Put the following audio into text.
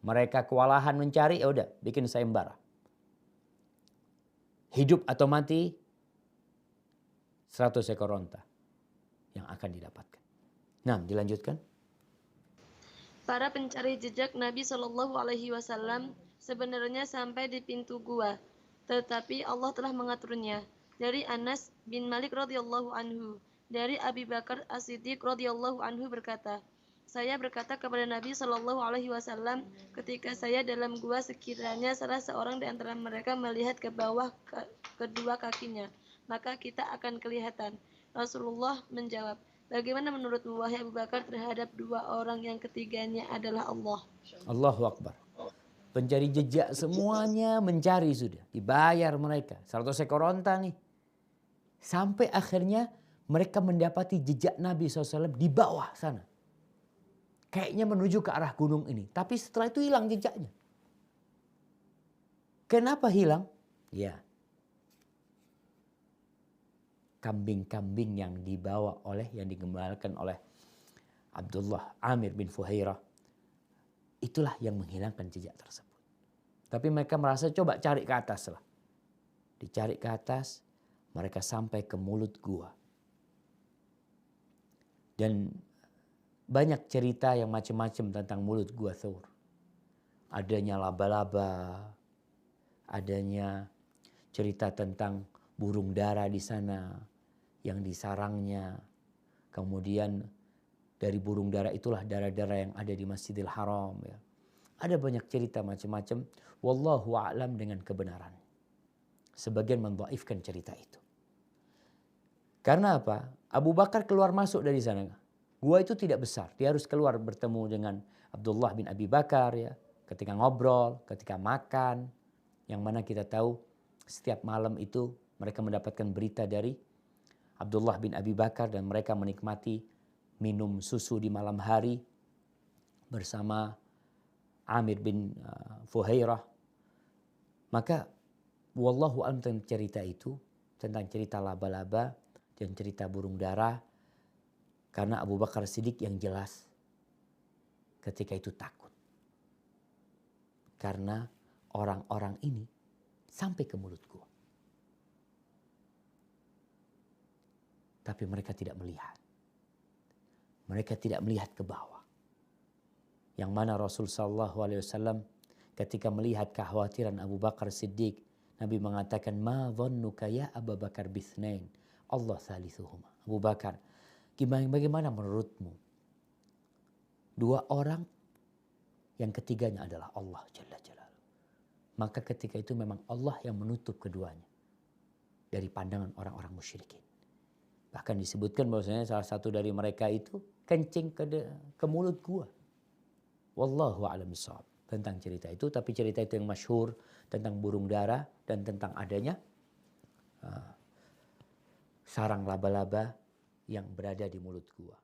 Mereka kewalahan mencari, ya udah bikin sayembara. Hidup atau mati 100 ekor onta yang akan didapatkan. Nah, dilanjutkan. Para pencari jejak Nabi Shallallahu Alaihi Wasallam sebenarnya sampai di pintu gua, tetapi Allah telah mengaturnya. Dari Anas bin Malik radhiyallahu anhu, dari Abi Bakar As-Siddiq radhiyallahu anhu berkata, saya berkata kepada Nabi Shallallahu Alaihi Wasallam ketika saya dalam gua, sekiranya salah seorang di antara mereka melihat ke bawah kedua kakinya, maka kita akan kelihatan. Rasulullah menjawab, bagaimana menurutmu wahai Abu Bakar terhadap dua orang yang ketiganya adalah Allah? Allahu Akbar. Pencari jejak semuanya mencari sudah. Dibayar mereka. 100 ekor onta nih. Sampai akhirnya mereka mendapati jejak Nabi SAW di bawah sana. Kayaknya menuju ke arah gunung ini. Tapi setelah itu hilang jejaknya. Kenapa hilang? Ya. Kambing-kambing yang dibawa yang digembalakan oleh Abdullah Amir bin Fuhairah. Itulah yang menghilangkan jejak tersebut. Tapi mereka merasa coba cari ke atas lah. Dicari ke atas, mereka sampai ke mulut gua. Dan banyak cerita yang macam-macam tentang mulut gua Thawr. Adanya laba-laba, adanya cerita tentang burung dara di sana yang disarangnya. Kemudian dari burung dara itulah dara-dara yang ada di Masjidil Haram. Ya. Ada banyak cerita macam-macam. Wallahu a'lam dengan kebenaran. Sebagian mendhaifkan cerita itu. Karena apa? Abu Bakar keluar masuk dari sana. Gua itu tidak besar. Dia harus keluar bertemu dengan Abdullah bin Abi Bakar. Ya. Ketika ngobrol, ketika makan. Yang mana kita tahu setiap malam itu mereka mendapatkan berita dari Abdullah bin Abi Bakar. Dan mereka menikmati minum susu di malam hari bersama Amir bin Fuhairah. Maka wallahu a'lam tentang cerita itu, tentang cerita laba-laba dan cerita burung dara. Karena Abu Bakar Siddiq yang jelas ketika itu takut. Karena orang-orang ini sampai ke mulut gua. Tapi mereka tidak melihat. Mereka tidak melihat ke bawah. Yang mana Rasul sallallahu alaihi wasallam ketika melihat kekhawatiran Abu Bakar Siddiq, Nabi mengatakan, "Ma dhannuka ya Abu Bakar bithnain? Allah thalithuhuma." Abu Bakar, bagaimana menurutmu? Dua orang yang ketiganya adalah Allah Jalla Jalaluhu. Maka ketika itu memang Allah yang menutup keduanya dari pandangan orang-orang musyrikin. Bahkan disebutkan bahwasanya salah satu dari mereka itu kencing ke mulut gua. Wallahu a'lam bishawab tentang cerita itu. Tapi cerita itu yang masyhur tentang burung dara dan tentang adanya sarang laba-laba yang berada di mulut gua.